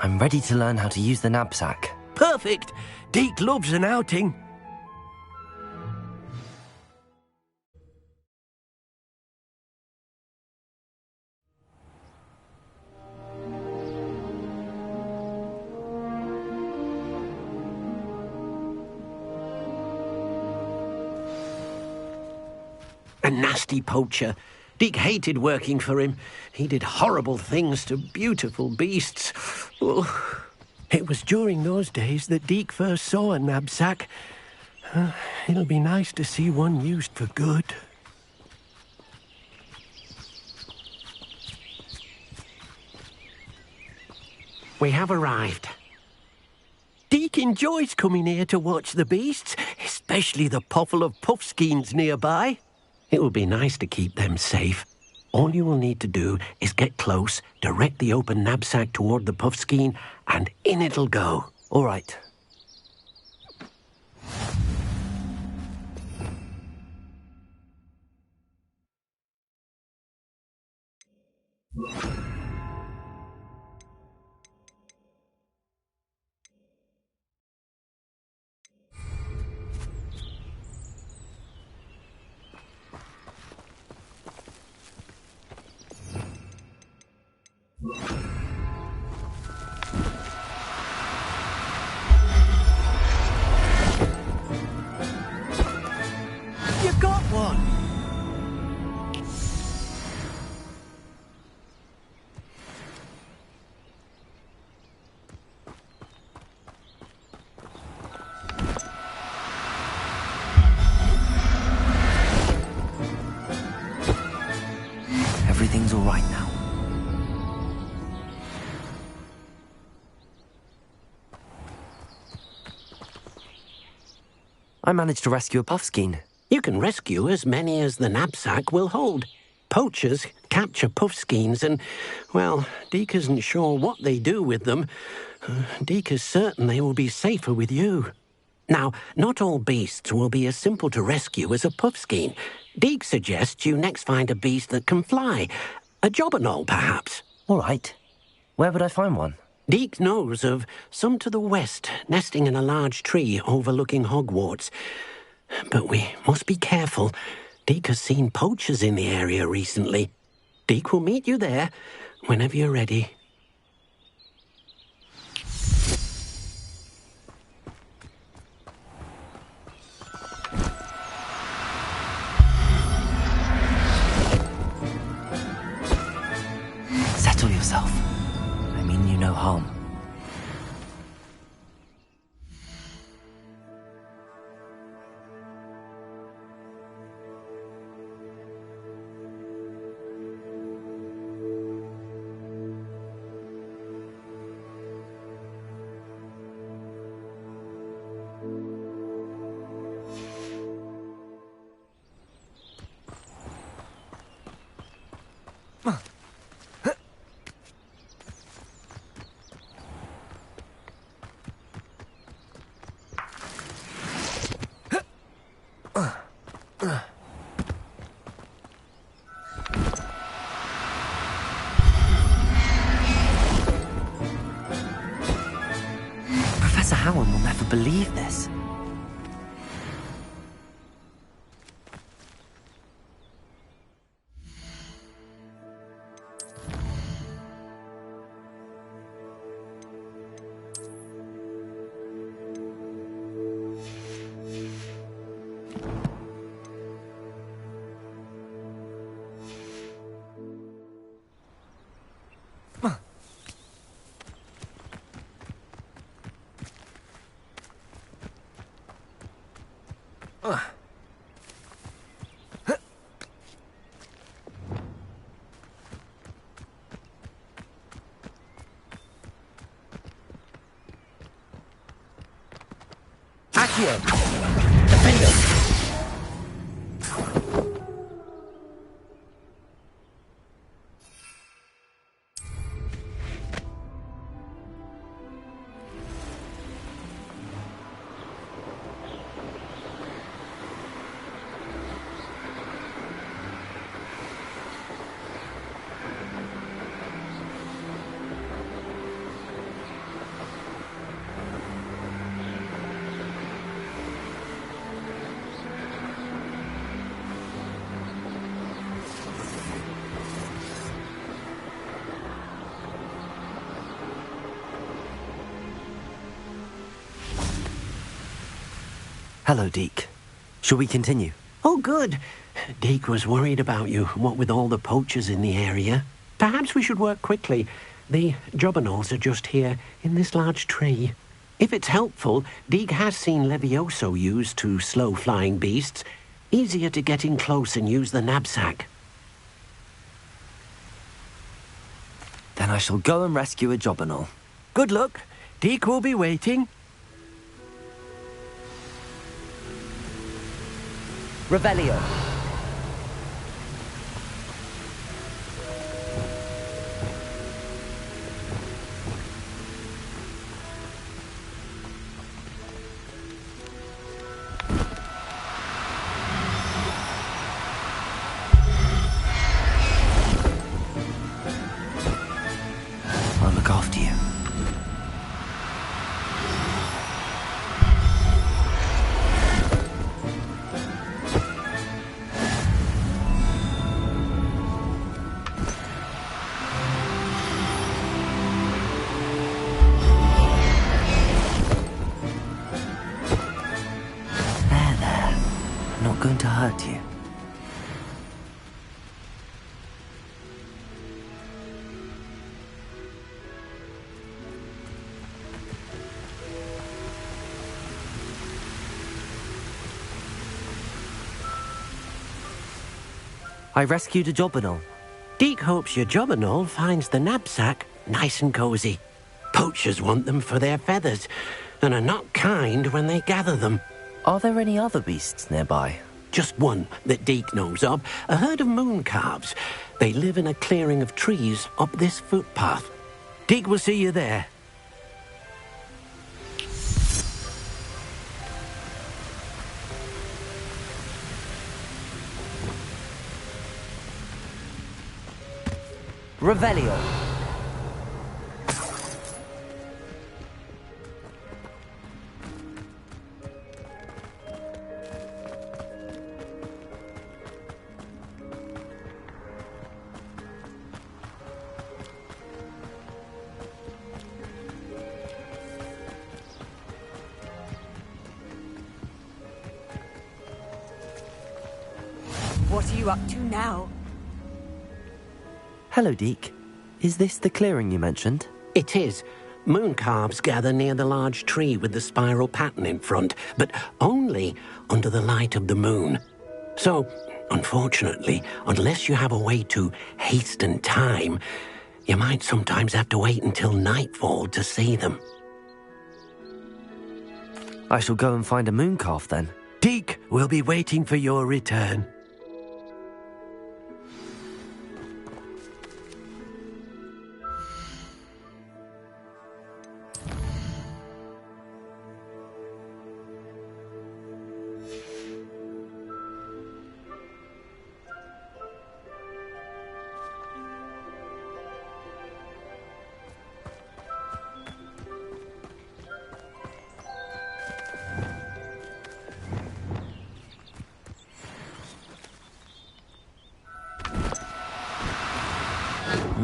I'm ready to learn how to use the knapsack. Perfect! Deke loves an outing. A nasty poacher. Deke hated working for him. He did horrible things to beautiful beasts. Oh. It was during those days that Deke first saw a knapsack. It'll be nice to see one used for good. We have arrived. Deke enjoys coming here to watch the beasts, especially the potful of puffskeins nearby. It will be nice to keep them safe. All you will need to do is get close, direct the open knapsack toward the puffskein, and in it'll go. All right. You got one! Everything's all right now. I managed to rescue a puffskein. You can rescue as many as the knapsack will hold. Poachers capture puffskeins and, well, Deke isn't sure what they do with them. Deke is certain they will be safer with you. Now, not all beasts will be as simple to rescue as a puffskein. Deke suggests you next find a beast that can fly. A jobberknoll, perhaps. All right. Where would I find one? Deke knows of some to the west, nesting in a large tree overlooking Hogwarts. But we must be careful. Deke has seen poachers in the area recently. Deke will meet you there whenever you're ready. Settle yourself. I mean you no harm. to believe this. Accio! Defender! Hello, Deke. Shall we continue? Oh, good. Deke was worried about you, what with all the poachers in the area. Perhaps we should work quickly. The jobberknolls are just here, in this large tree. If it's helpful, Deke has seen Levioso used to slow flying beasts. Easier to get in close and use the knapsack. Then I shall go and rescue a jobberknoll. Good luck. Deke will be waiting. Revelio. I'll look after you. Not going to hurt you. I rescued a jobberknoll. Deke hopes your jobberknoll finds the knapsack nice and cozy. Poachers want them for their feathers and are not kind when they gather them. Are there any other beasts nearby? Just one that Deke knows of, a herd of moon calves. They live in a clearing of trees up this footpath. Deke will see you there. Revelio. What are you up to now? Hello, Deke. Is this the clearing you mentioned? It is. Moon calves gather near the large tree with the spiral pattern in front, but only under the light of the moon. So, unfortunately, unless you have a way to hasten time, you might sometimes have to wait until nightfall to see them. I shall go and find a moon calf then. Deke will be waiting for your return.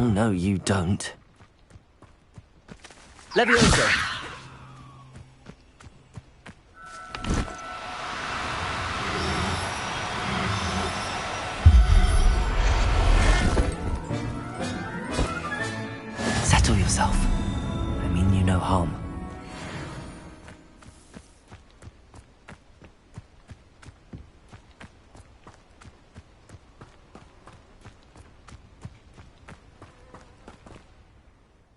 Oh, no, you don't. Levioso! Settle yourself. I mean you no harm.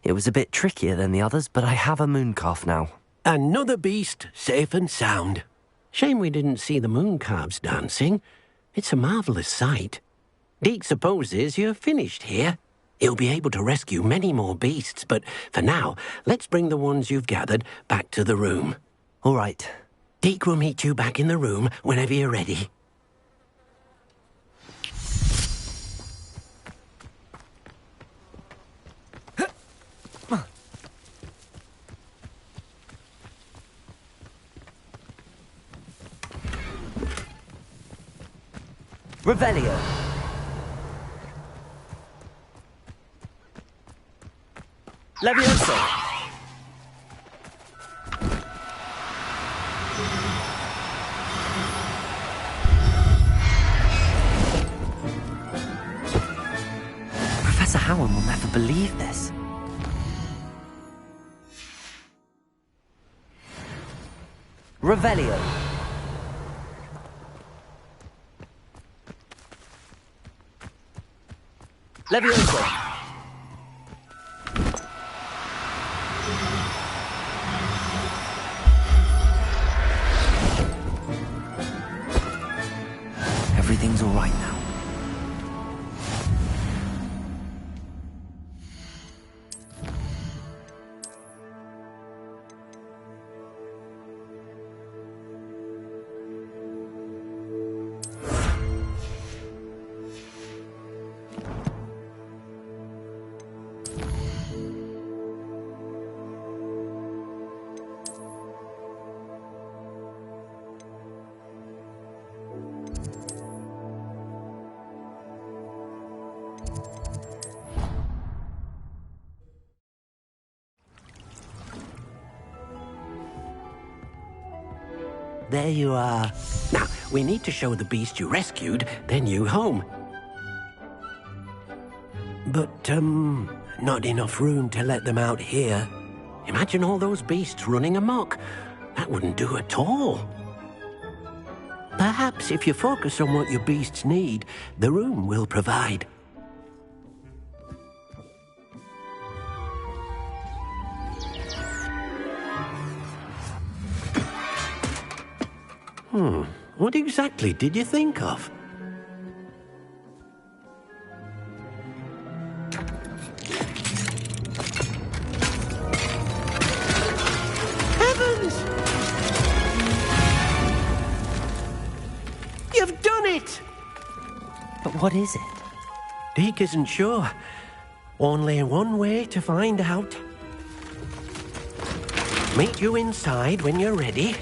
It was a bit trickier than the others, but I have a mooncalf now. Another beast, safe and sound. Shame we didn't see the mooncalves dancing. It's a marvellous sight. Deke supposes you're finished here. He'll be able to rescue many more beasts, but for now, let's bring the ones you've gathered back to the room. All right. Deke will meet you back in the room whenever you're ready. Revelio. Levioso. Professor Howard will never believe this. Revelio. Levioso. Everything's all right now. There you are. Now, we need to show the beast you rescued their new home. But, not enough room to let them out here. Imagine all those beasts running amok. That wouldn't do at all. Perhaps if you focus on what your beasts need, the room will provide. What exactly did you think of? Heavens! You've done it! But what is it? Deke isn't sure. Only one way to find out. Meet you inside when you're ready.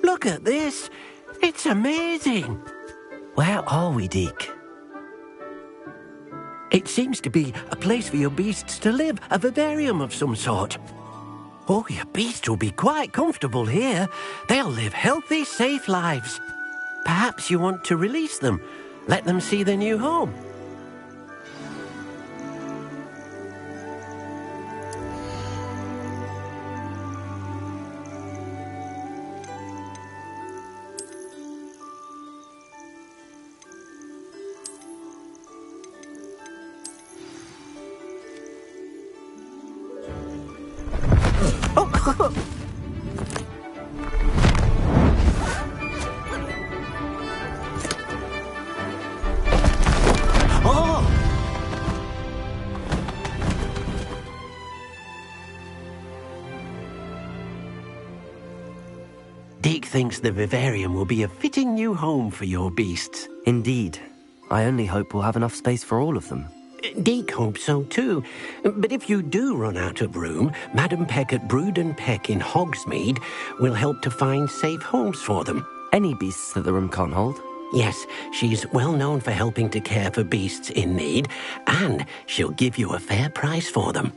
Look at this. It's amazing. Where are we, Deke? It seems to be a place for your beasts to live, a vivarium of some sort. Oh, your beasts will be quite comfortable here. They'll live healthy, safe lives. Perhaps you want to release them, let them see their new home. Deke thinks the vivarium will be a fitting new home for your beasts. Indeed. I only hope we'll have enough space for all of them. Deke hopes so too. But if you do run out of room, Madam Peck at Brood and Peck in Hogsmeade will help to find safe homes for them. Any beasts that the room can't hold? Yes, she's well known for helping to care for beasts in need, and she'll give you a fair price for them.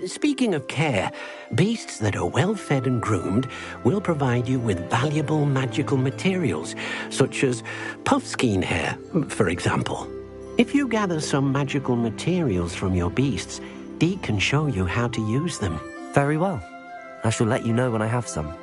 Speaking of care, beasts that are well fed and groomed will provide you with valuable magical materials, such as puffskein hair, for example. If you gather some magical materials from your beasts, Deke can show you how to use them. Very well. I shall let you know when I have some.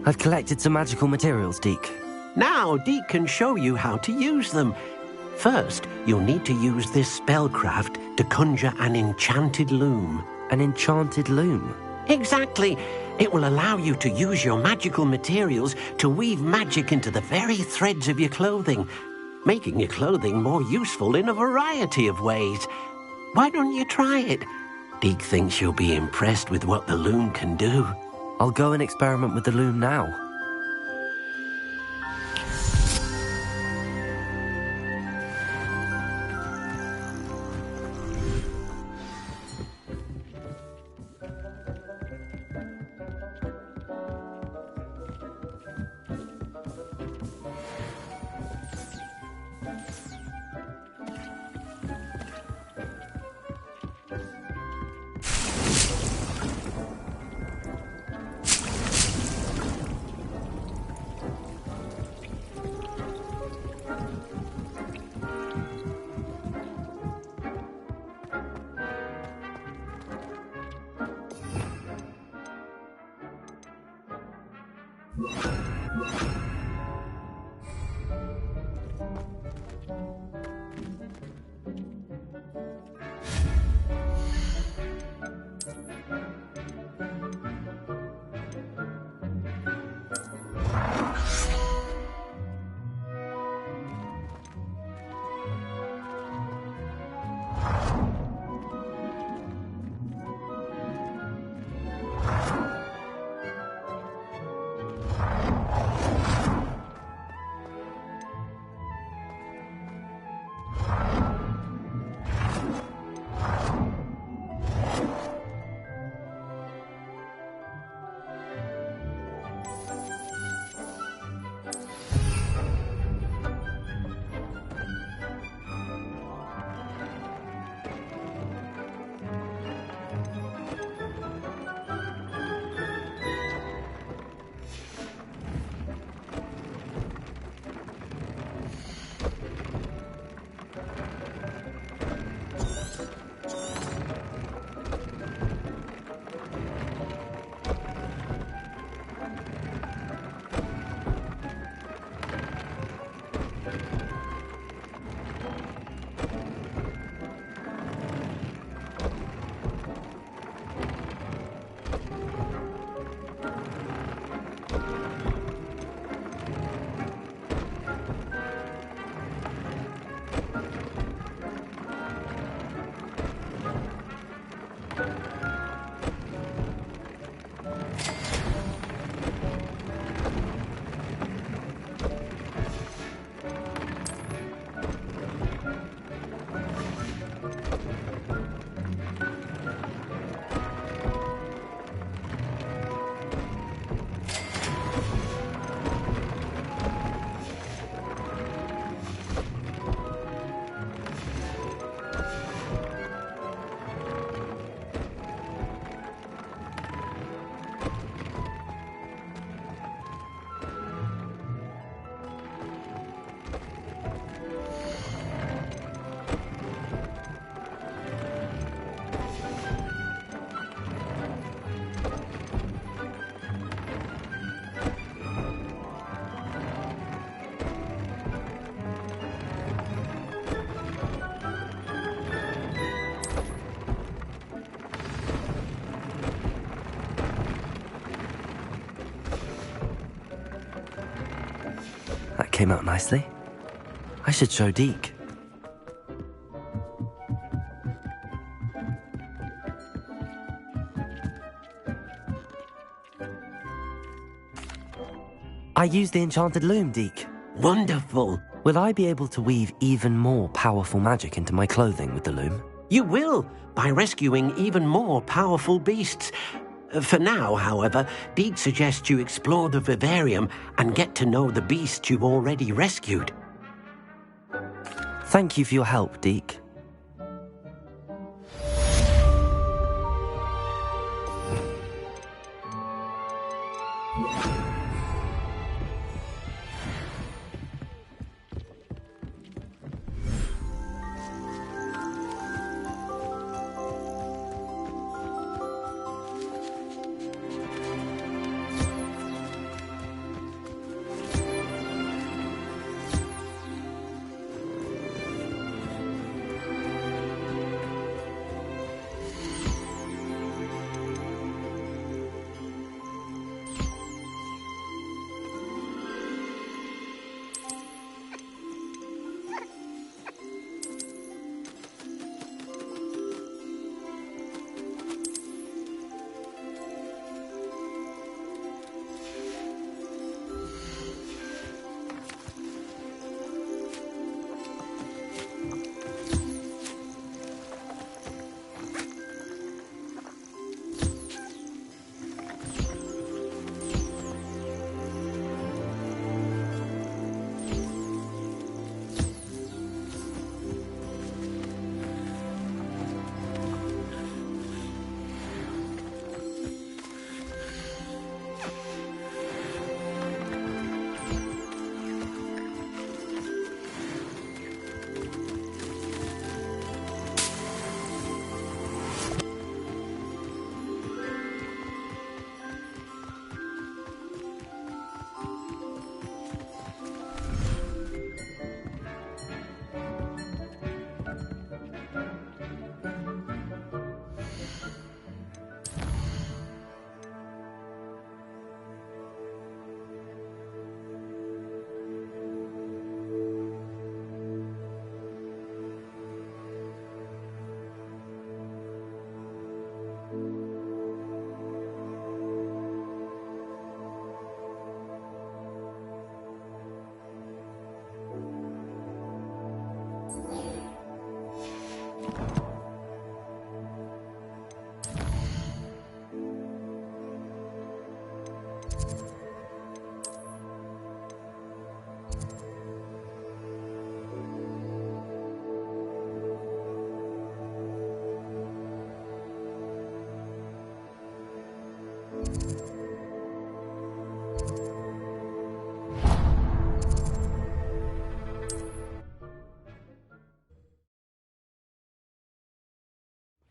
I've collected some magical materials, Deke. Now, Deke can show you how to use them. First, you'll need to use this spellcraft to conjure an enchanted loom. An enchanted loom? Exactly. It will allow you to use your magical materials to weave magic into the very threads of your clothing, making your clothing more useful in a variety of ways. Why don't you try it? Deke thinks you'll be impressed with what the loom can do. I'll go and experiment with the loom now. came out nicely. I should show Deke. I used the enchanted loom, Deke. Wonderful. Will I be able to weave even more powerful magic into my clothing with the loom? You will, by rescuing even more powerful beasts. For now, however, Deke suggests you explore the vivarium and get to know the beasts you've already rescued. Thank you for your help, Deke.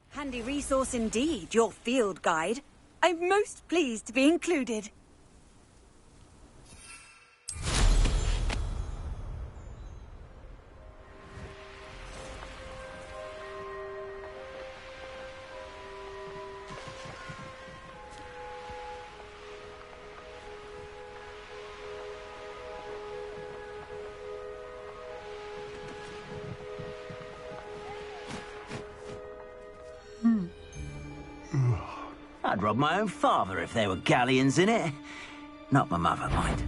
Handy resource indeed, your field guide. I'm most pleased to be included. I'd rob my own father if there were galleons in it. Not my mother, mind.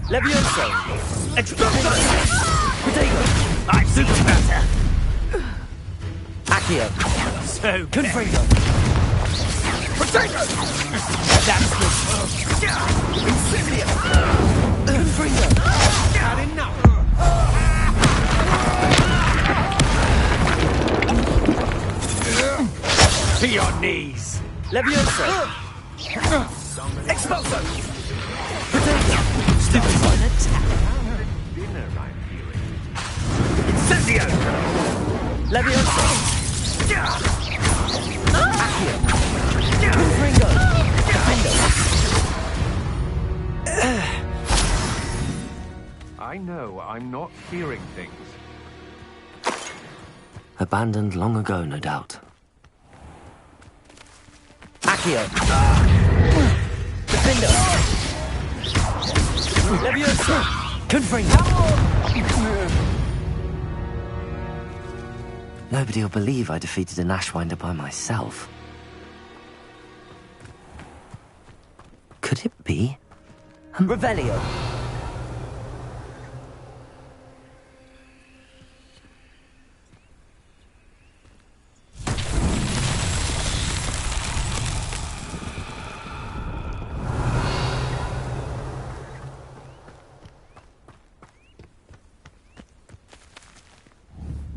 Levioso! Extra! Potato! I'm super better! Accio! So Confringo! Potato! That's good! Insignia! Confringo! Had enough! To your knees! Levioso! Expulso! Potato! Stupid one attack! Incendio! Levioso! Accio! I know I'm not hearing things. Abandoned long ago, no doubt. Accio. Defender. Leviosa. Confringo. Nobody will believe I defeated an Ashwinder by myself. Could it be? Revelio.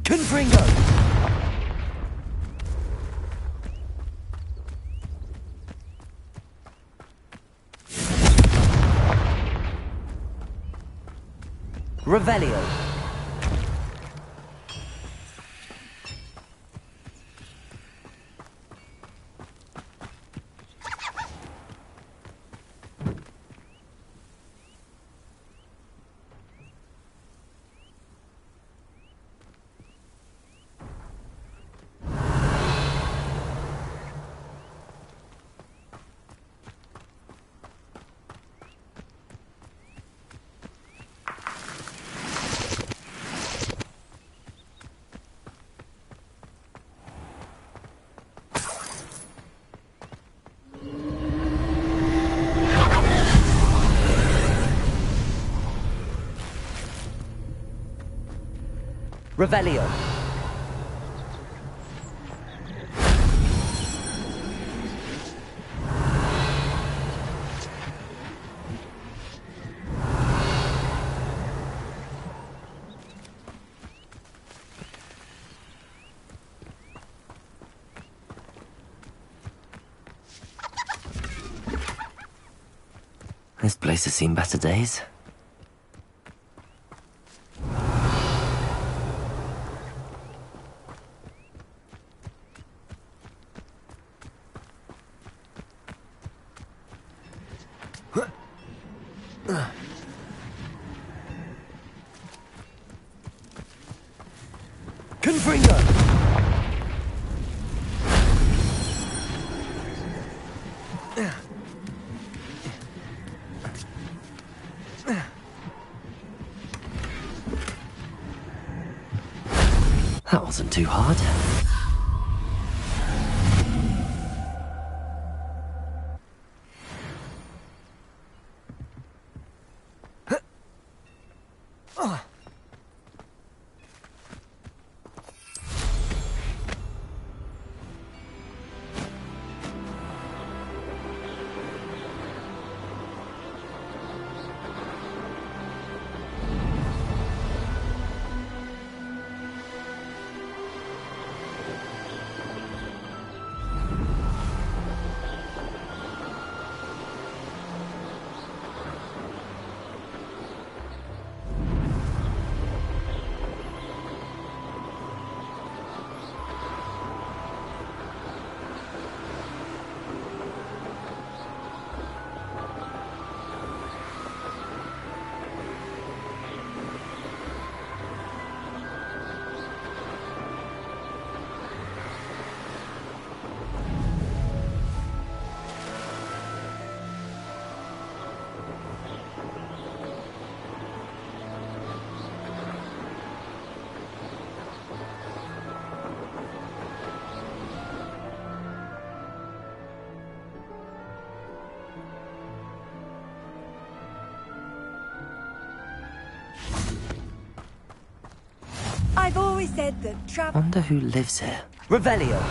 Confringo. Revelio. Revelio. This place has seen better days. Confringo. That wasn't too hard. I've always said that travel... Wonder who lives here. Revelio.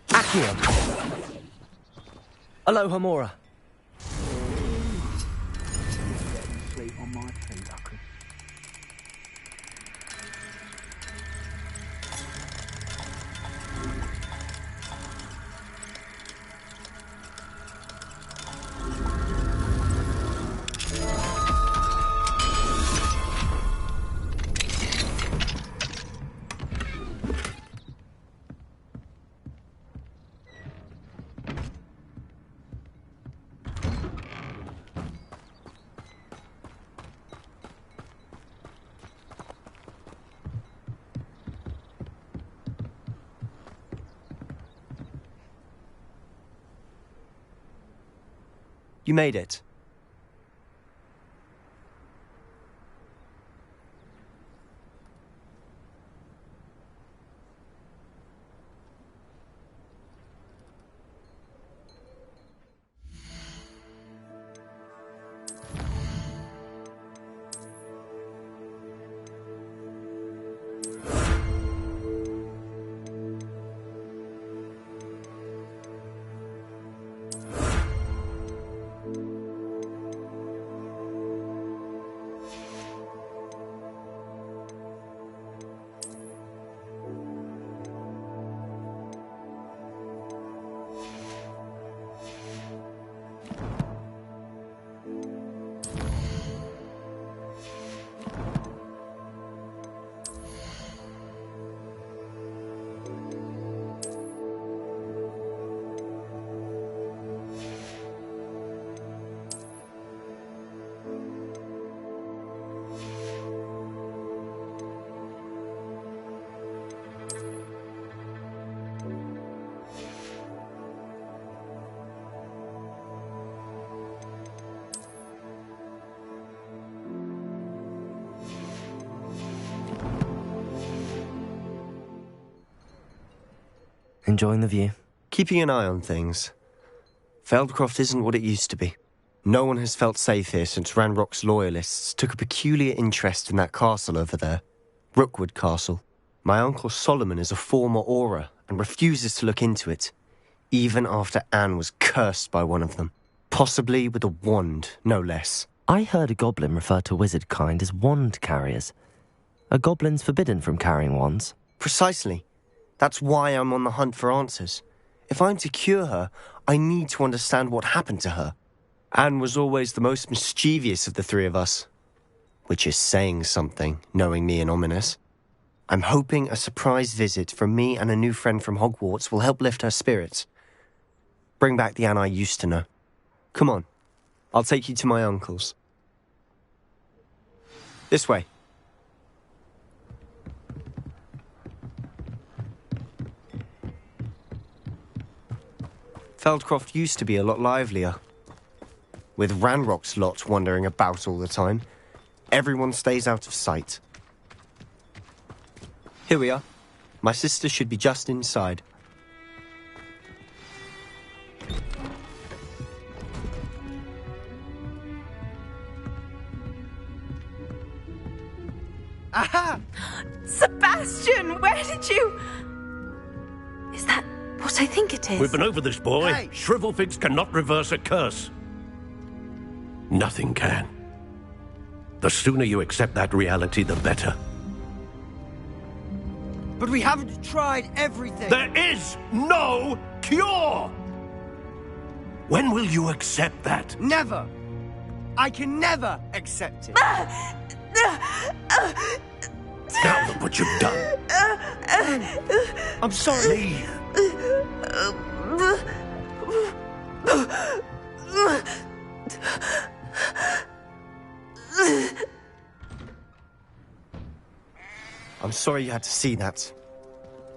Accio. Aloha Mora. Sleep on my feet, I could. You made it. Enjoying the view? Keeping an eye on things. Feldcroft isn't what it used to be. No one has felt safe here since Ranrock's loyalists took a peculiar interest in that castle over there. Rookwood Castle. My uncle Solomon is a former Auror and refuses to look into it, even after Anne was cursed by one of them. Possibly with a wand, no less. I heard a goblin refer to wizard kind as wand carriers. Are goblins forbidden from carrying wands? Precisely. That's why I'm on the hunt for answers. If I'm to cure her, I need to understand what happened to her. Anne was always the most mischievous of the three of us. Which is saying something, knowing me and Ominous. I'm hoping a surprise visit from me and a new friend from Hogwarts will help lift her spirits. Bring back the Anne I used to know. Come on, I'll take you to my uncle's. This way. Feldcroft used to be a lot livelier. With Ranrock's lot wandering about all the time, everyone stays out of sight. Here we are. My sister should be just inside. Aha! Sebastian, where did you... Is that what I think it is? We've been over this, boy. Hey. Shrivelfigs cannot reverse a curse. Nothing can. The sooner you accept that reality, the better. But we haven't tried everything. There is no cure! When will you accept that? Never. I can never accept it. Now look what you've done. I'm sorry. I'm sorry you had to see that.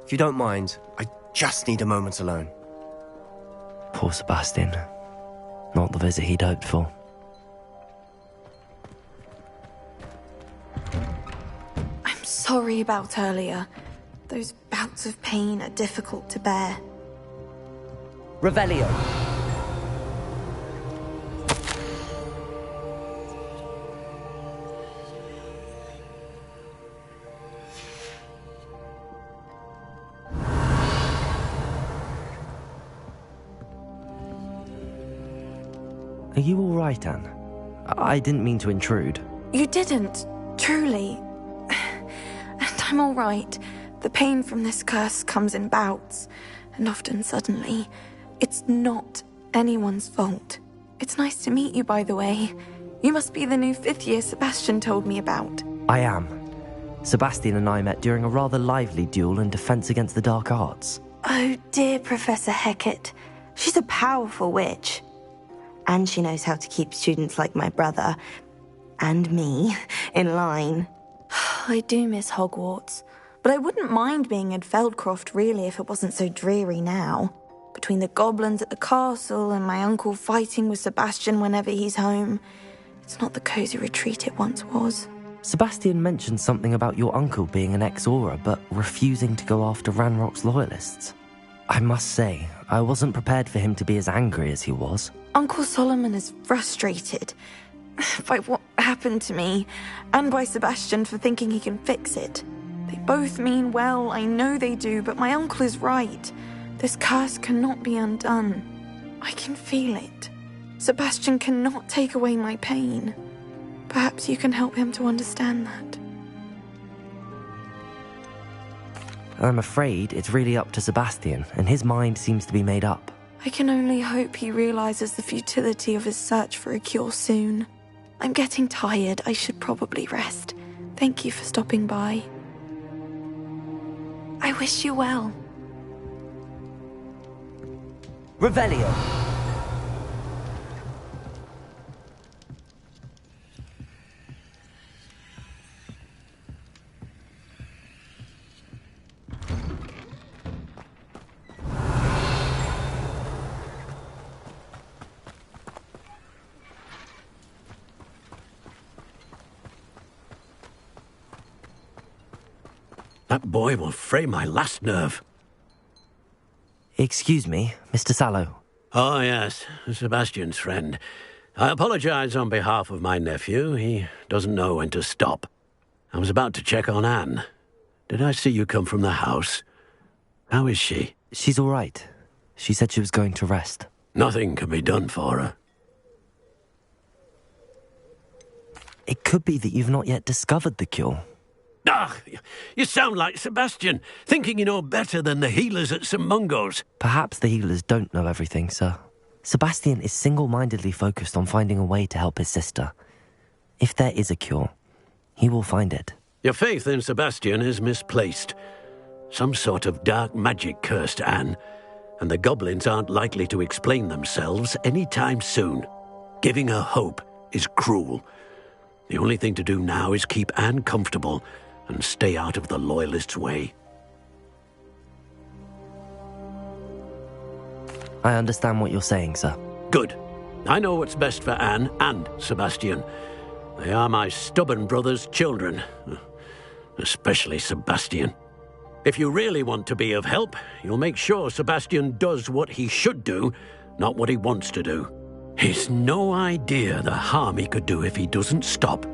If you don't mind, I just need a moment alone. Poor Sebastian. Not the visit he'd hoped for. I'm sorry about earlier. Those bouts of pain are difficult to bear. Revelio. Are you all right, Anne? I didn't mean to intrude. You didn't, truly. And I'm all right. The pain from this curse comes in bouts, and often suddenly. It's not anyone's fault. It's nice to meet you, by the way. You must be the new 5th year Sebastian told me about. I am. Sebastian and I met during a rather lively duel in defense against the dark arts. Oh dear, Professor Hecat. She's a powerful witch. And she knows how to keep students like my brother, and me, in line. I do miss Hogwarts, but I wouldn't mind being at Feldcroft, really, if it wasn't so dreary now. Between between the goblins at the castle and my uncle fighting with Sebastian whenever he's home. It's not the cozy retreat it once was. Sebastian mentioned something about your uncle being an ex-Auror, but refusing to go after Ranrock's loyalists. I must say, I wasn't prepared for him to be as angry as he was. Uncle Solomon is frustrated by what happened to me, and by Sebastian for thinking he can fix it. They both mean well, I know they do, but my uncle is right. This curse cannot be undone. I can feel it. Sebastian cannot take away my pain. Perhaps you can help him to understand that. I'm afraid it's really up to Sebastian, and his mind seems to be made up. I can only hope he realizes the futility of his search for a cure soon. I'm getting tired. I should probably rest. Thank you for stopping by. I wish you well. Revelio. That boy will fray my last nerve. Excuse me, Mr. Sallow. Oh, yes, Sebastian's friend. I apologize on behalf of my nephew. He doesn't know when to stop. I was about to check on Anne. Did I see you come from the house? How is she? She's all right. She said she was going to rest. Nothing can be done for her. It could be that you've not yet discovered the cure. Ah, you sound like Sebastian, thinking you know better than the healers at St. Mungo's. Perhaps the healers don't know everything, sir. Sebastian is single-mindedly focused on finding a way to help his sister. If there is a cure, he will find it. Your faith in Sebastian is misplaced. Some sort of dark magic cursed Anne, and the goblins aren't likely to explain themselves anytime soon. Giving her hope is cruel. The only thing to do now is keep Anne comfortable and stay out of the Loyalists' way. I understand what you're saying, sir. Good. I know what's best for Anne and Sebastian. They are my stubborn brother's children. Especially Sebastian. If you really want to be of help, you'll make sure Sebastian does what he should do, not what he wants to do. He's no idea the harm he could do if he doesn't stop.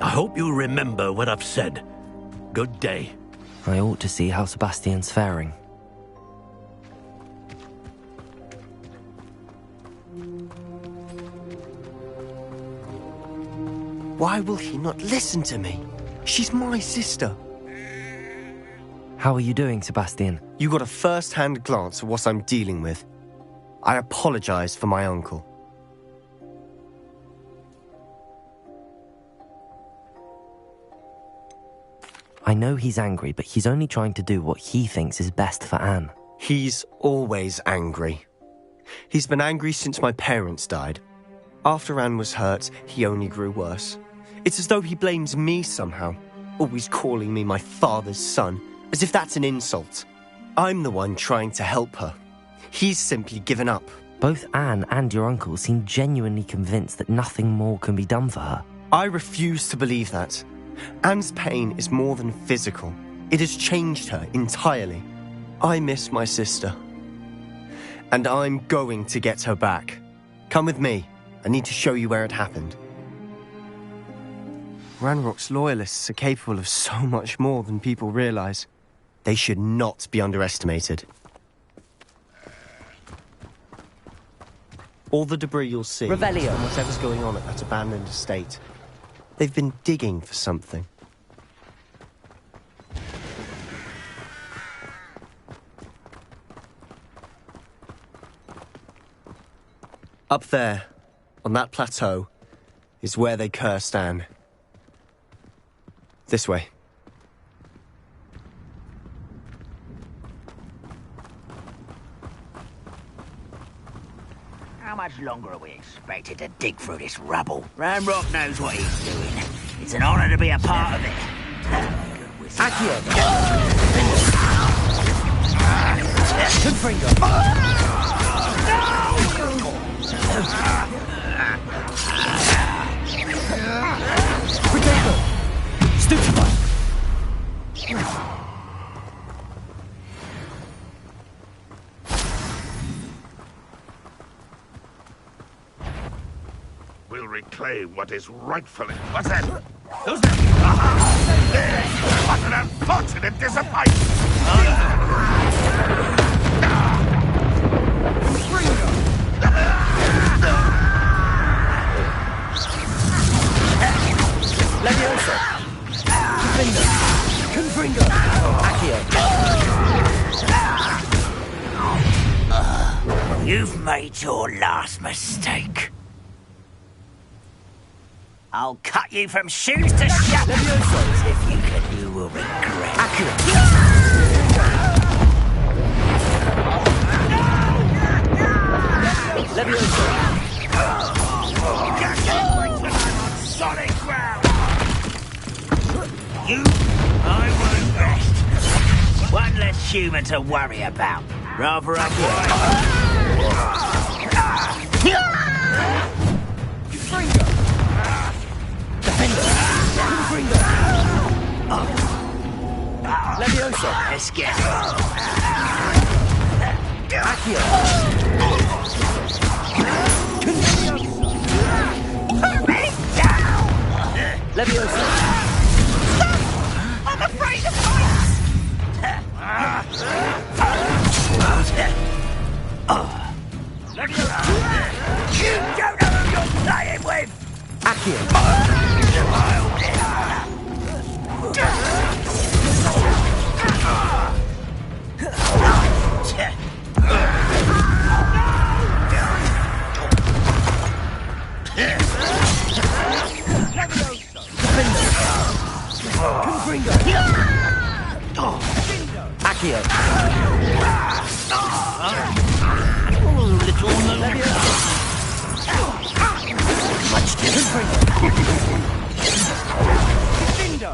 I hope you'll remember what I've said. Good day. I ought to see how Sebastian's faring. Why will he not listen to me? She's my sister. How are you doing, Sebastian? You got a first-hand glance at what I'm dealing with. I apologize for my uncle. I know he's angry, but he's only trying to do what he thinks is best for Anne. He's always angry. He's been angry since my parents died. After Anne was hurt, he only grew worse. It's as though he blames me somehow, always calling me my father's son, as if that's an insult. I'm the one trying to help her. He's simply given up. Both Anne and your uncle seem genuinely convinced that nothing more can be done for her. I refuse to believe that. Anne's pain is more than physical. It has changed her entirely. I miss my sister. And I'm going to get her back. Come with me. I need to show you where it happened. Ranrock's loyalists are capable of so much more than people realize. They should not be underestimated. All the debris you'll see is from whatever's going on at that abandoned estate. They've been digging for something. Up there, on that plateau, is where they cursed Anne. This way. How much longer are we expected to dig through this rubble? Ranrock knows what he's doing. It's an honor to be a part of it. Accio! Confringo! Potato! Stupefy! We'll reclaim what is rightfully. What's that? Who's that? Aha! What an unfortunate disappointment! Leviosa! Confringo! Accio! You've made your last mistake. I'll cut you from shoes to shackles. If you can, you will regret. Accurate. Leviosa. Solid ground. You, I won't rest. One less human to worry about. Rather a Leviosa! Let's get Accio! Leviosa! I'm afraid of heights! You don't know who you're playing with! Accio! Accio! Much different. Accio!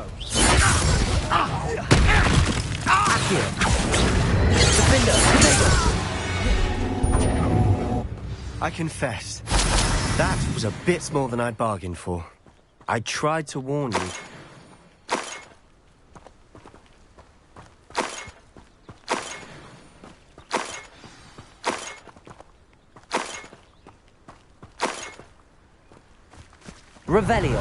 I confess, that was a bit more than I'd bargained for. I tried to warn you. Revelio.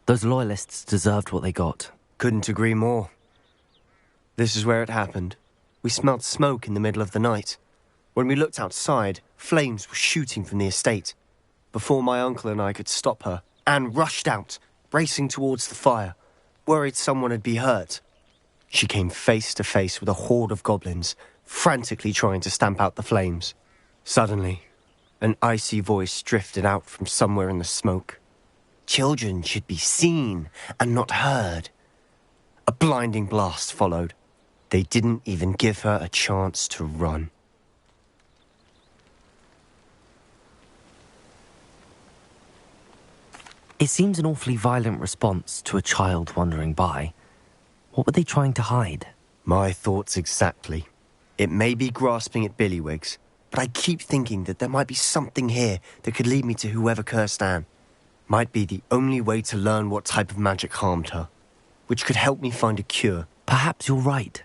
Those loyalists deserved what they got. Couldn't agree more. This is where it happened. We smelled smoke in the middle of the night. When we looked outside, flames were shooting from the estate. Before my uncle and I could stop her, Anne rushed out, racing towards the fire, worried someone had been hurt. She came face to face with a horde of goblins, frantically trying to stamp out the flames. Suddenly, an icy voice drifted out from somewhere in the smoke. Children should be seen and not heard. A blinding blast followed. They didn't even give her a chance to run. It seems an awfully violent response to a child wandering by. What were they trying to hide? My thoughts exactly. It may be grasping at Billywigs, but I keep thinking that there might be something here that could lead me to whoever cursed Anne. Might be the only way to learn what type of magic harmed her, which could help me find a cure. Perhaps you're right.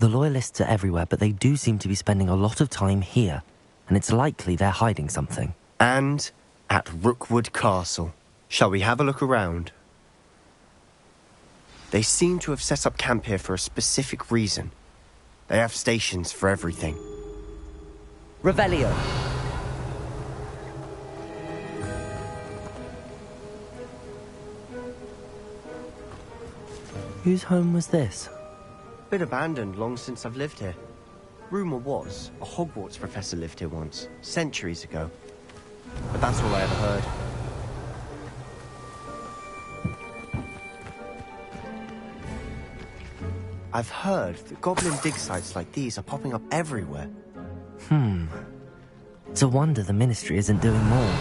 The loyalists are everywhere, but they do seem to be spending a lot of time here, and it's likely they're hiding something. And at Rookwood Castle. Shall we have a look around? They seem to have set up camp here for a specific reason. They have stations for everything. Revelio. Whose home was this? Been abandoned long since I've lived here. Rumour was, a Hogwarts professor lived here once, centuries ago. But that's all I ever heard. I've heard that goblin dig sites like these are popping up everywhere. It's a wonder the Ministry isn't doing more.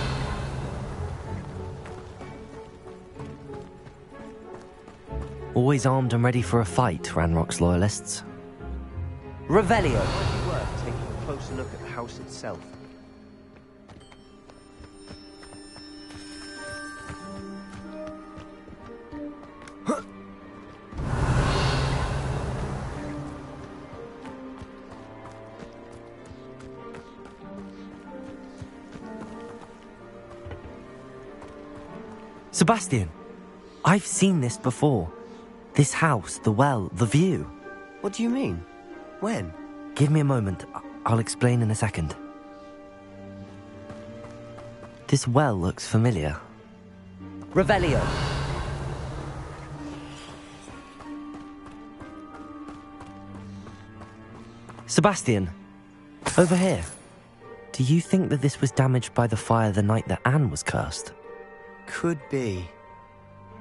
Always armed and ready for a fight, Ranrock's loyalists. Revelio. It might be worth taking a closer look at the house itself. Sebastian, I've seen this before. This house, the well, the view. What do you mean? When? Give me a moment. I'll explain in a second. This well looks familiar. Revelio. Sebastian, over here. Do you think that this was damaged by the fire the night that Anne was cursed? Could be.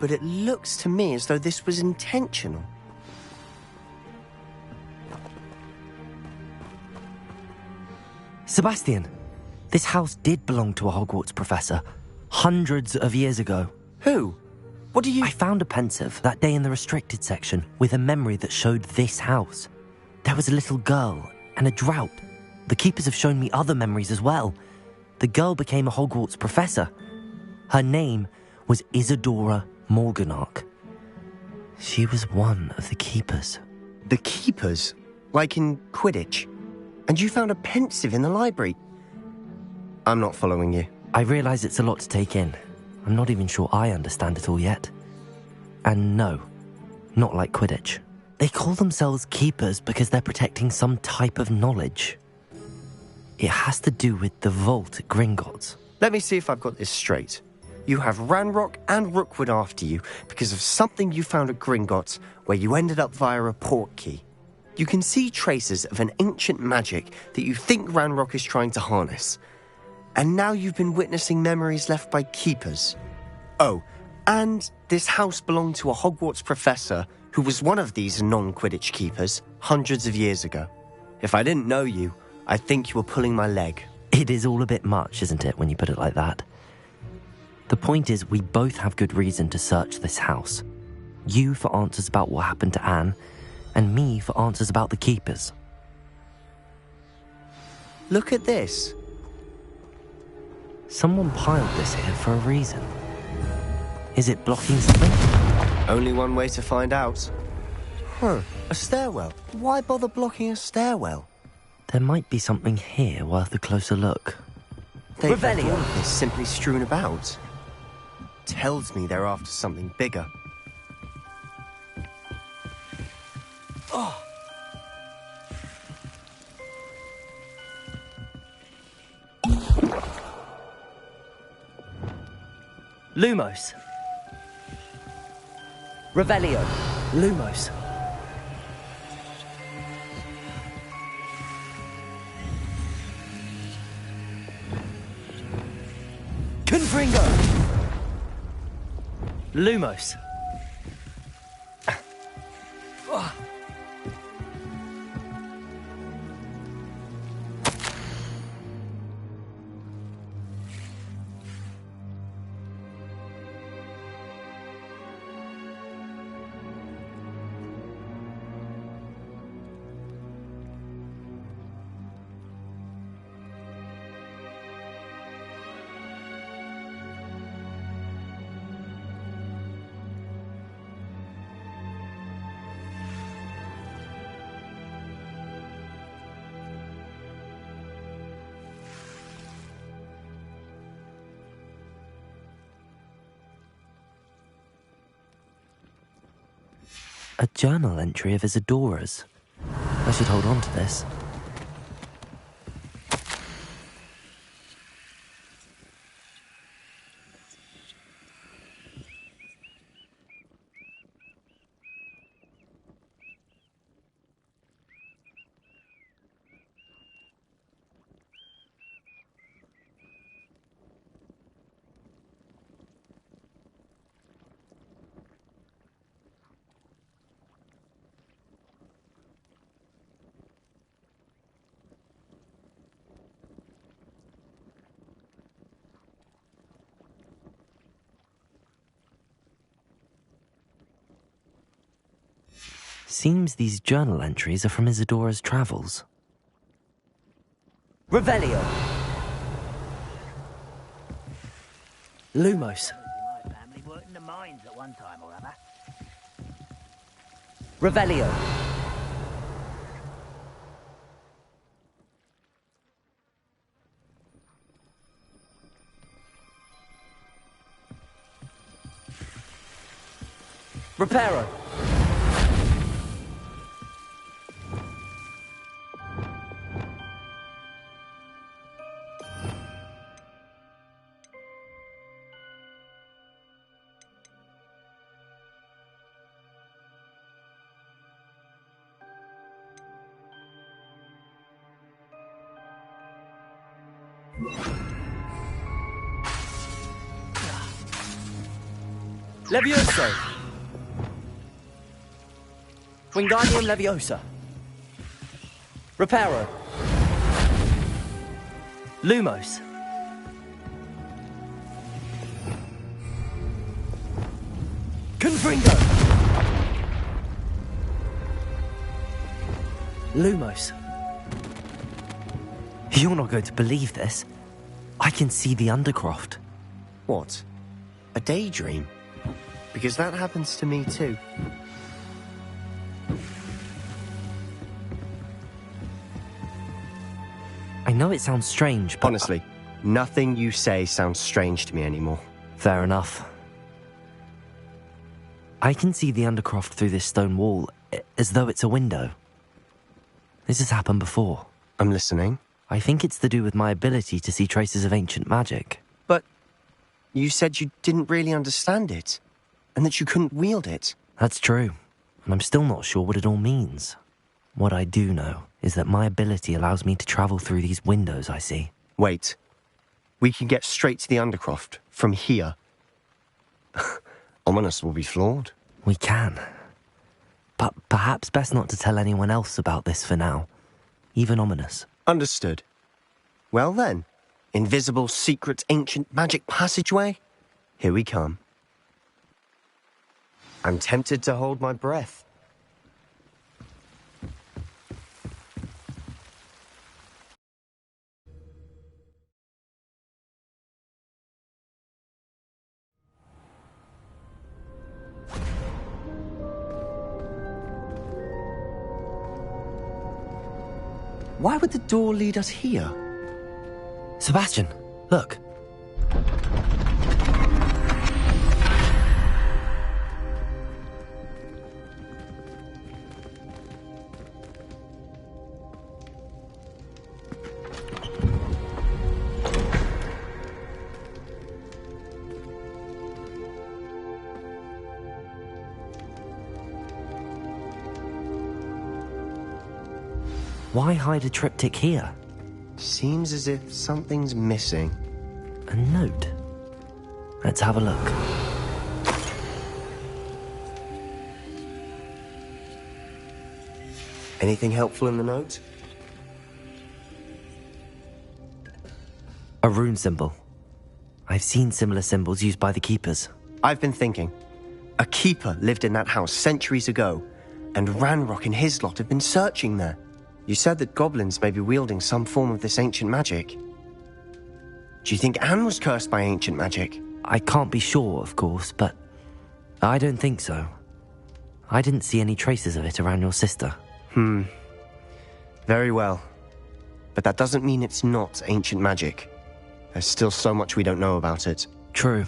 But it looks to me as though this was intentional. Sebastian, this house did belong to a Hogwarts professor, hundreds of years ago. Who? What do you... I found a pensive that day in the restricted section with a memory that showed this house. There was a little girl and a drought. The keepers have shown me other memories as well. The girl became a Hogwarts professor. Her name was Isadora Morganach. She was one of the keepers. The keepers? Like in Quidditch? And you found a pensive in the library? I'm not following you. I realise it's a lot to take in. I'm not even sure I understand it all yet. And no, not like Quidditch. They call themselves keepers because they're protecting some type of knowledge. It has to do with the vault at Gringotts. Let me see if I've got this straight. You have Ranrock and Rookwood after you because of something you found at Gringotts where you ended up via a port key. You can see traces of an ancient magic that you think Ranrock is trying to harness. And now you've been witnessing memories left by keepers. Oh, and this house belonged to a Hogwarts professor who was one of these non-Quidditch keepers hundreds of years ago. If I didn't know you, I'd think you were pulling my leg. It is all a bit much, isn't it, when you put it like that? The point is, we both have good reason to search this house. You for answers about what happened to Anne, and me for answers about the keepers. Look at this. Someone piled this here for a reason. Is it blocking something? Only one way to find out. A stairwell. Why bother blocking a stairwell? There might be something here worth a closer look. They've left all of this simply strewn about. Tells me they're after something bigger. Oh. Lumos. Revelio. Lumos. Confringo. Lumos. A journal entry of Isadora's. I should hold on to this. Seems these journal entries are from Isadora's travels. Revelio. Lumos. My family worked in the mines at one time or other. Revelio. Reparo. Levioso! Wingardium Leviosa. Reparo. Lumos. Confringo. Lumos. You're not going to believe this. I can see the Undercroft. What? A daydream? Because that happens to me too. I know it sounds strange, but... Honestly, nothing you say sounds strange to me anymore. Fair enough. I can see the Undercroft through this stone wall, as though it's a window. This has happened before. I'm listening. I think it's to do with my ability to see traces of ancient magic. But you said you didn't really understand it, and that you couldn't wield it. That's true, and I'm still not sure what it all means. What I do know is that my ability allows me to travel through these windows I see. Wait. We can get straight to the Undercroft from here. Ominous will be floored. We can. But perhaps best not to tell anyone else about this for now. Even Ominous. Understood. Well then, invisible, secret, ancient magic passageway? Here we come. I'm tempted to hold my breath. Why would the door lead us here? Sebastian, look. Why hide a triptych here? Seems as if something's missing. A note. Let's have a look. Anything helpful in the note? A rune symbol. I've seen similar symbols used by the keepers. I've been thinking. A keeper lived in that house centuries ago, and Ranrock and his lot have been searching there. You said that goblins may be wielding some form of this ancient magic. Do you think Anne was cursed by ancient magic? I can't be sure, of course, but I don't think so. I didn't see any traces of it around your sister. Very well. But that doesn't mean it's not ancient magic. There's still so much we don't know about it. True.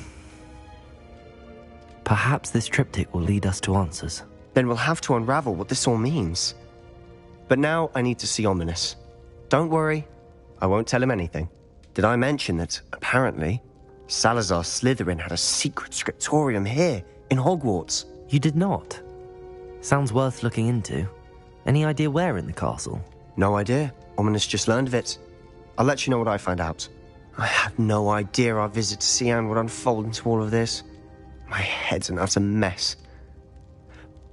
Perhaps this triptych will lead us to answers. Then we'll have to unravel what this all means. But now I need to see Ominous. Don't worry, I won't tell him anything. Did I mention that, apparently, Salazar Slytherin had a secret scriptorium here, in Hogwarts? You did not? Sounds worth looking into. Any idea where in the castle? No idea. Ominous just learned of it. I'll let you know what I find out. I had no idea our visit to Sian would unfold into all of this. My head's an utter mess.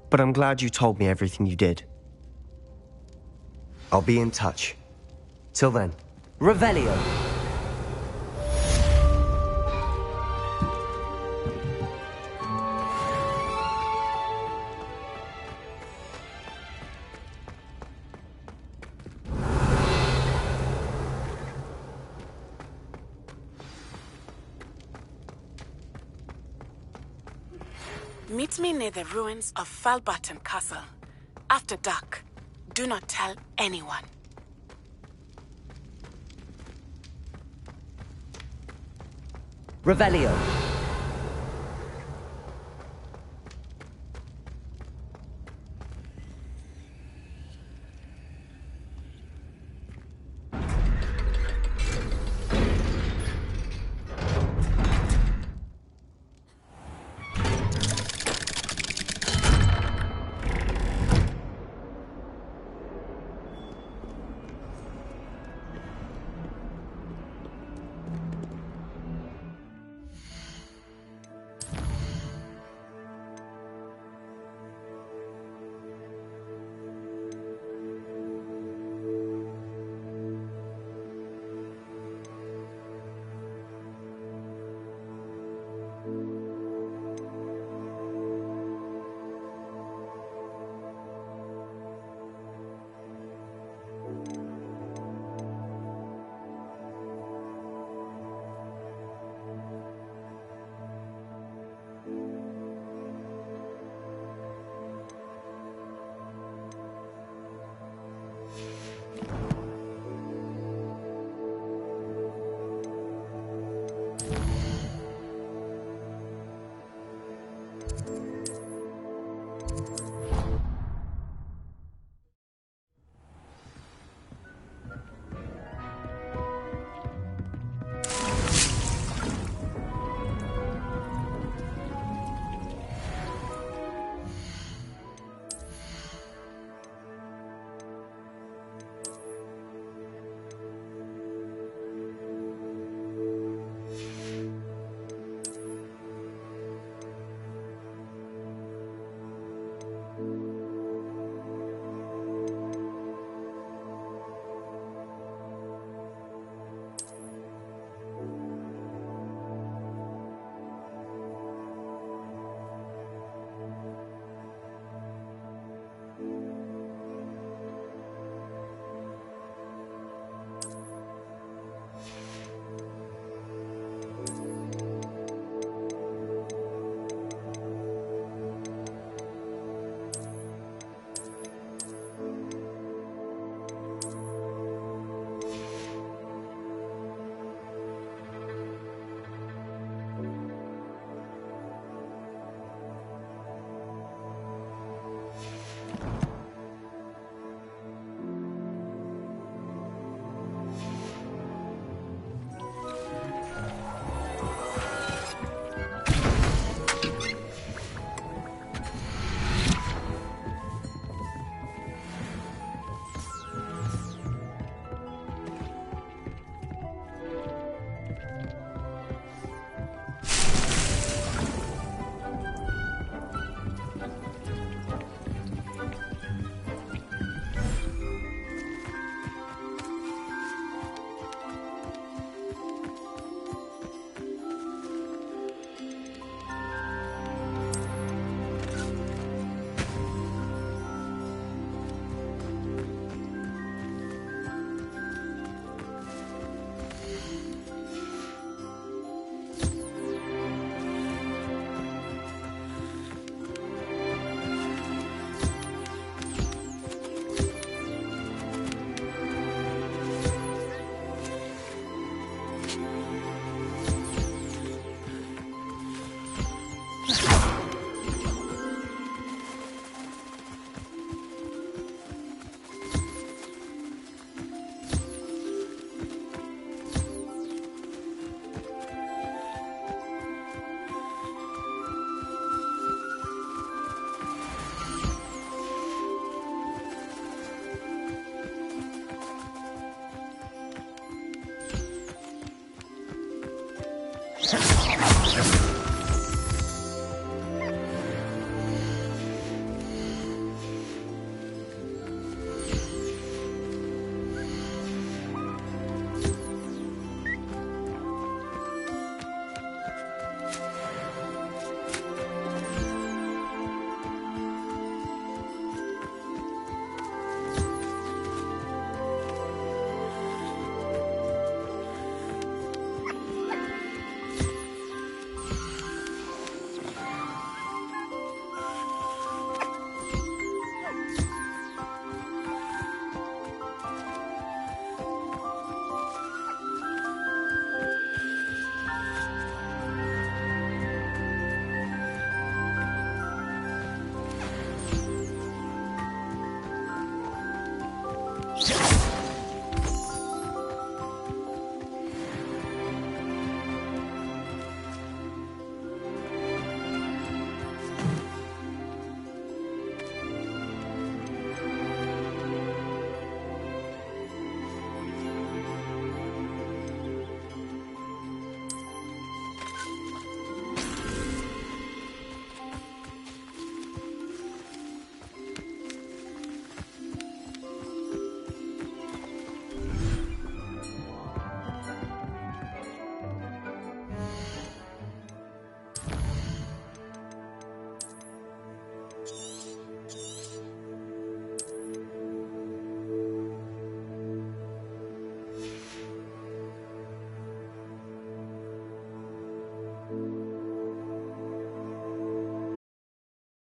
But I'm glad you told me everything you did. I'll be in touch. Till then. Revelio. Meet me near the ruins of Falbaton Castle. After dark. Do not tell anyone. Revelio.